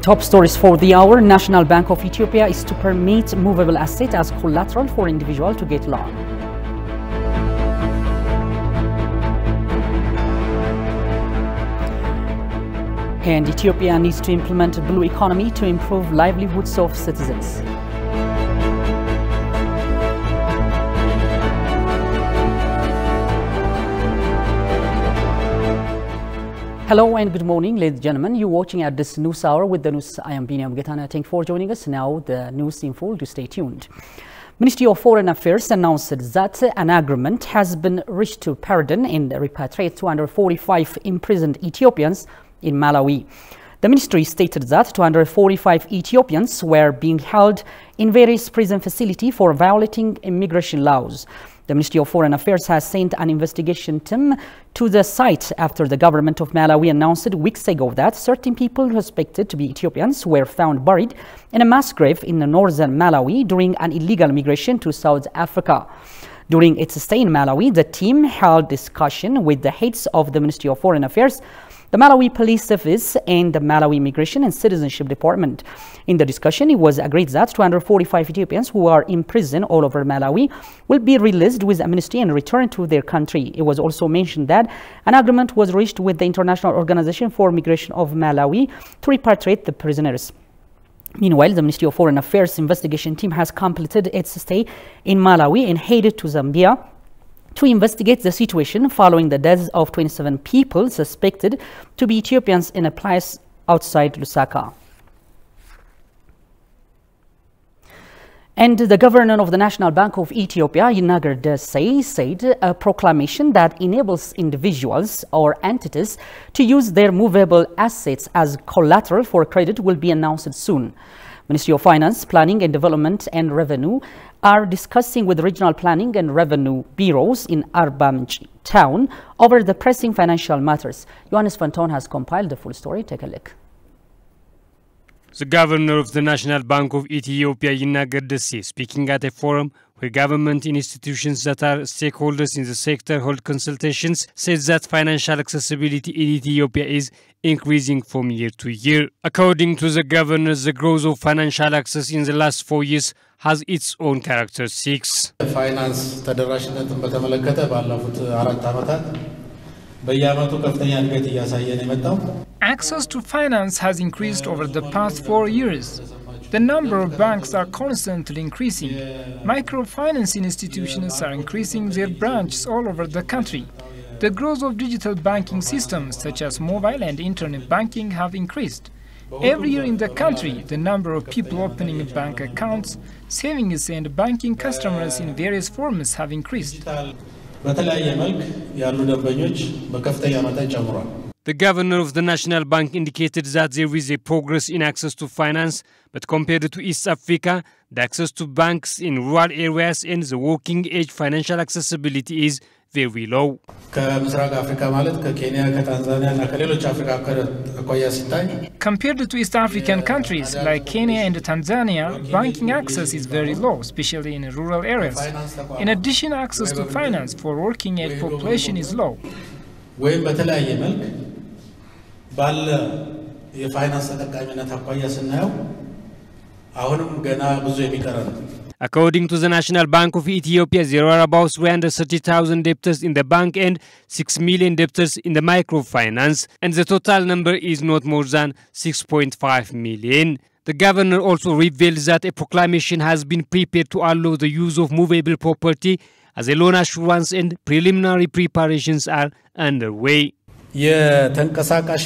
Top stories for the hour. National Bank of Ethiopia is to permit movable asset as collateral for individual to get loan. And Ethiopia needs to implement a blue economy to improve livelihoods of citizens. Hello and good morning, ladies and gentlemen. You're watching at this news hour with the news. I am Biniam Getana. Thank you for joining us. Now the news in full. Do stay tuned. Ministry of Foreign Affairs announced that an agreement has been reached to pardon and repatriate 245 imprisoned Ethiopians in Malawi. The ministry stated that 245 Ethiopians were being held in various prison facilities for violating immigration laws. The Ministry of Foreign Affairs has sent an investigation team to the site after the government of Malawi announced weeks ago that certain people suspected to be Ethiopians were found buried in a mass grave in northern Malawi during an illegal migration to South Africa. During its stay in Malawi, the team held discussion with the heads of the Ministry of Foreign Affairs, the Malawi Police Service and the Malawi Immigration and Citizenship Department. In the discussion, it was agreed that 245 Ethiopians who are in prison all over Malawi will be released with amnesty and returned to their country. It was also mentioned that an agreement was reached with the International Organization for Migration of Malawi to repatriate the prisoners. Meanwhile, the Ministry of Foreign Affairs investigation team has completed its stay in Malawi and headed to Zambia to investigate the situation following the deaths of 27 people suspected to be Ethiopians in a place outside Lusaka. And the governor of the National Bank of Ethiopia, Yinager Dessay, said a proclamation that enables individuals or entities to use their movable assets as collateral for credit will be announced soon. Ministry of Finance, Planning and Development and Revenue are discussing with regional planning and revenue bureaus in Arba Minch town over the pressing financial matters. Johannes Fanton has compiled the full story. Take a look. The governor of the National Bank of Ethiopia, Yinager Dessay, speaking at a forum where government institutions that are stakeholders in the sector hold consultations, says that financial accessibility in Ethiopia is increasing from year to year. According to the governor, the growth of financial access in the last 4 years has its own characteristics. Finance ተደራሽነትን በተመለከተ ባለፉት 4 ዓመታት በየዓመቱ ከፍተኛ እድገት እያሳየ ነው የመጣው. Access to finance has increased over the past 4 years. The number of banks are constantly increasing. Microfinance institutions are increasing their branches all over the country. The growth of digital banking systems such as mobile and internet banking have increased. Every year in the country, the number of people opening bank accounts, savings and banking customers in various forms have increased. The governor of the National Bank indicated that there is a progress in access to finance, but compared to East Africa, the access to banks in rural areas and the working age financial accessibility is very low. Compared to East African countries like Kenya and Tanzania, banking access is very low, especially in rural areas. In addition, access to finance for working age population is low. According to the National Bank of Ethiopia, there are about 330,000 debtors in the bank and 6 million debtors in the microfinance, and the total number is not more than 6.5 million. The governor also revealed that a proclamation has been prepared to allow the use of movable property as a loan assurance and preliminary preparations are underway. የተንቀሳቃሽ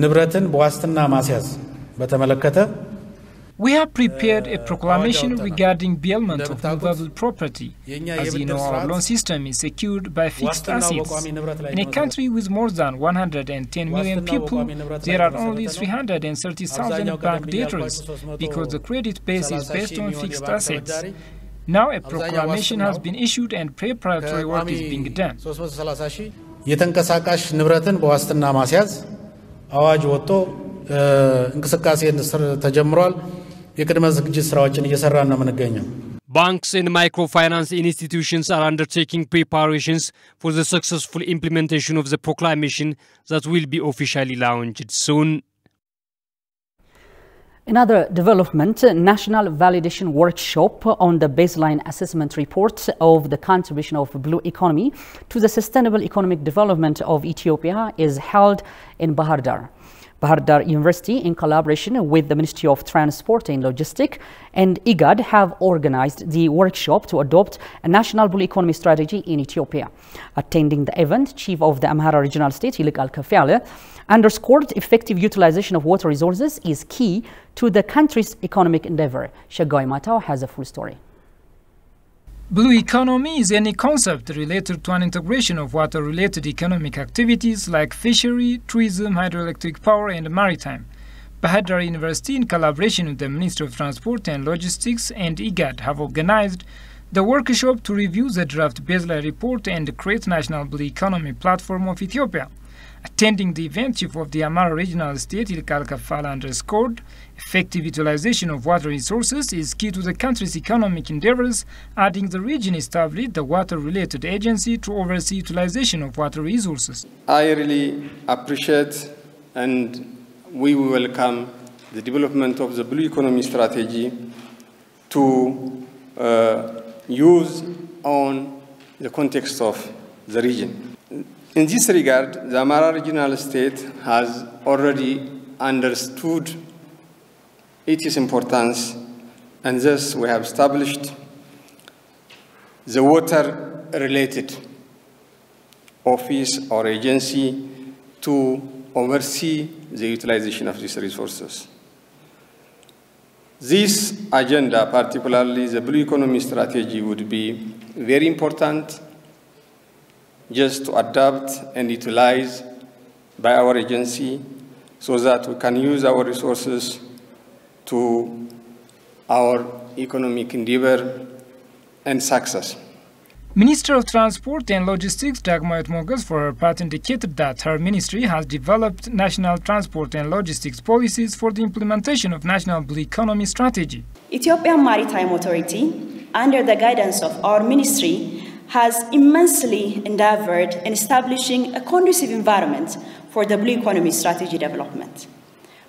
ንብረትን በዋስትና ማስያዝ በተመለከተ We have prepared a proclamation regarding bailment of movable property. As you know, our loan system is secured by fixed assets. In a country with more than 110 million people, there are only 330,000 bank debtors because the credit base is based on fixed assets. Now a proclamation has been issued and preparatory work is being done. የተንቀሳቃሽ ንብረትን በዋስትና ማስያዝ አዋጅ ወጥቶ እንቅስቃሴ ተጀምሯል. የቅድመ ዝግጅት ስራዎችን እየሰራን ነው የምንገኘው. Banks and microfinance institutions are undertaking preparations for the successful implementation of the proclamation that will be officially launched soon. Another development, national validation workshop on the baseline assessment report of the contribution of blue economy to the sustainable economic development of Ethiopia is held in Bahir Dar. Bahir Dar University, in collaboration with the Ministry of Transport and Logistics and IGAD, have organized the workshop to adopt a national blue economy strategy in Ethiopia. Attending the event, Chief of the Amhara Regional State, Yilqaal Kafyale, underscored effective utilization of water resources is key to the country's economic endeavor. Shaggai Matao has a full story. Blue economy is any concept related to an integration of water-related economic activities like fishery, tourism, hydroelectric power, and maritime. Bahir Dar University, in collaboration with the Ministry of Transport and Logistics and IGAD, have organized the workshop to review the draft baseline report and create national blue economy platform of Ethiopia. Attending the event, Chief of the Amhara Regional State, Yilqaal Kafyale, underscored effective utilization of water resources is key to the country's economic endeavors, adding the region established the water-related agency to oversee utilization of water resources. I really appreciate and we welcome the development of the blue economy strategy to use on the context of the region. In this regard, the Amhara Regional State has already understood its importance, and thus we have established the water-related office or agency to oversee the utilization of these resources. This agenda, particularly the blue economy strategy, would be very important just to adapt and utilize by our agency so that we can use our resources to our economic endeavor and success. Minister of Transport and Logistics Dagmawit Moges, for her part, indicated that her ministry has developed national transport and logistics policies for the implementation of national blue economy strategy. Ethiopian Maritime Authority, under the guidance of our ministry, has immensely endeavored in establishing a conducive environment for the blue economy strategy development.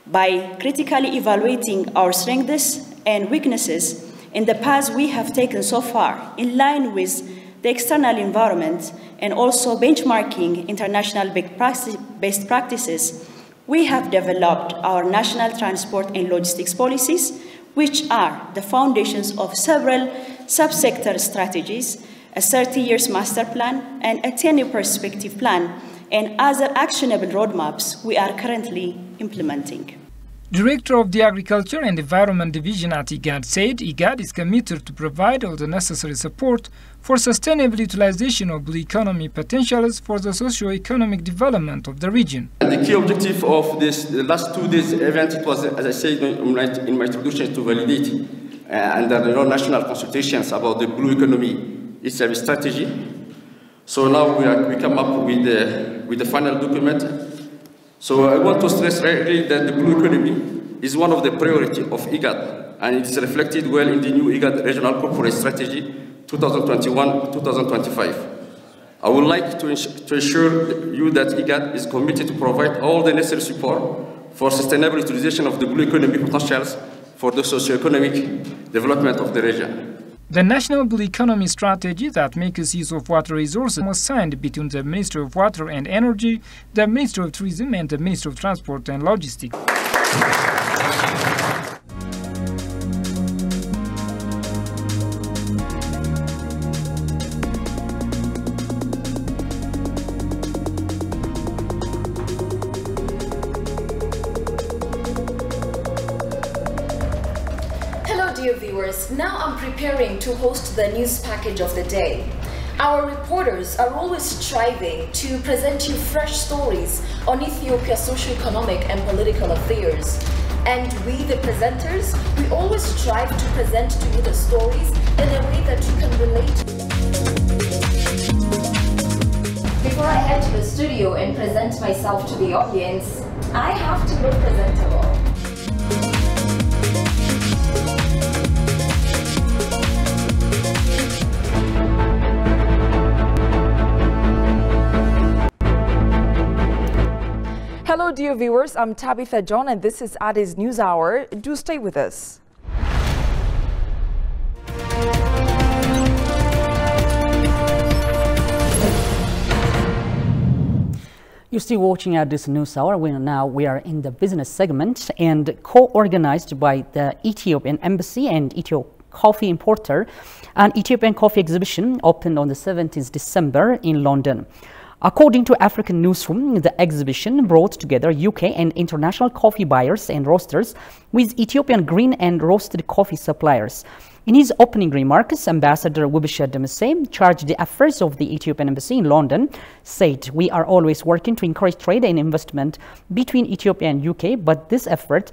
By critically evaluating our strengths and weaknesses in the paths we have taken so far, in line with the external environment and also benchmarking international best practices, we have developed our national transport and logistics policies, which are the foundations of several subsector strategies, a 30-year master plan, and a 10-year perspective plan, and other actionable roadmaps we are currently implementing. Director of the Agriculture and Environment Division at IGAD said IGAD is committed to provide all the necessary support for sustainable utilization of blue economy potentials for the socio-economic development of the region. The key objective of this last 2 days event, it was, as I said in my introduction, to validate under national consultations about the blue economy its service strategy. So now we come up with the final document. So I want to stress really that the blue economy is one of the priorities of IGAD, and it is reflected well in the new IGAD Regional Corporate Strategy 2021-2025. I would like to assure you that IGAD is committed to provide all the necessary support for sustainable utilization of the blue economy potentials for the socio-economic development of the region. The National Blue Economy Strategy that makes use of water resources was signed between the Ministry of Water and Energy, the Ministry of Tourism, and the Ministry of Transport and Logistics. Dear viewers, now I'm preparing to host the news package of the day. Our reporters are always striving to present you fresh stories on Ethiopia's socio-economic and political affairs. And we, the presenters, we always strive to present to you the stories in a way that you can relate to. Before I head to the studio and present myself to the audience, I have to look presentable. Hello dear viewers. viewers, I'm Tabitha John and this is Addis News Hour. Do stay with us. You're still watching at this news hour. We are in the business segment, and co-organized by the Ethiopian Embassy and Ethio Coffee Importer, an Ethiopian coffee exhibition opened on the 17th December in London. According to African Newsroom, the exhibition brought together UK and international coffee buyers and roasters with Ethiopian green and roasted coffee suppliers. In his opening remarks, Ambassador Wubishet Demise, charged the affairs of the Ethiopian Embassy in London, said, "We are always working to encourage trade and investment between Ethiopia and UK, but this effort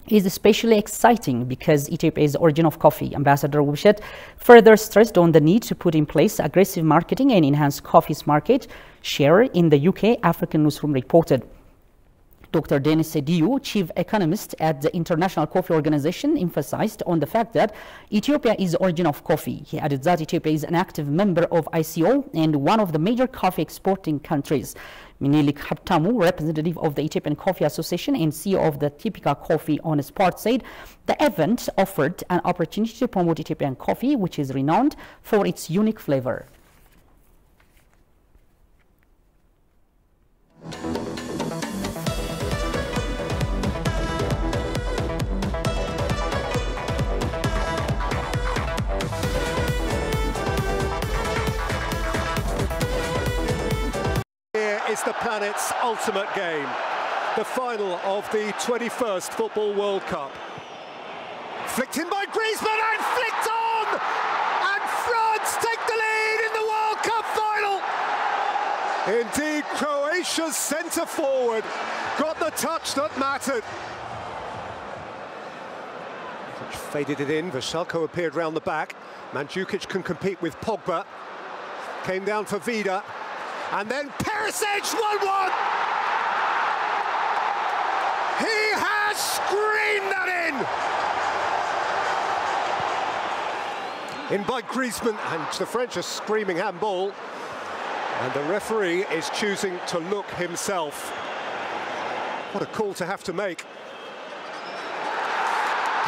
is especially exciting because Ethiopia is the origin of coffee." Ambassador Wubishet further stressed on the need to put in place aggressive marketing and enhance coffee's market share in the UK, African Newsroom reported. Dr. Denis Diou, chief economist at the International Coffee Organization, emphasized on the fact that Ethiopia is the origin of coffee. He added that Ethiopia is an active member of ICO and one of the major coffee exporting countries. Minilik Habtamu, representative of the Ethiopian Coffee Association and CEO of the Typica Coffee on Sport, said the event offered an opportunity to promote Ethiopian coffee, which is renowned for its unique flavor. It's the planet's ultimate game, the final of the 21st Football World Cup. Flicked in by Griezmann and flicked on! And France take the lead in the World Cup final! Indeed, Croatia's centre forward got the touch that mattered. Faded it in, Vasilko appeared round the back. Mandzukic can compete with Pogba. Came down for Vida. And then Perisic, 1-1! He has screamed that in! In by Griezmann, and the French are screaming handball. And the referee is choosing to look himself. What a call to have to make.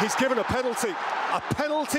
He's given a penalty. A penalty.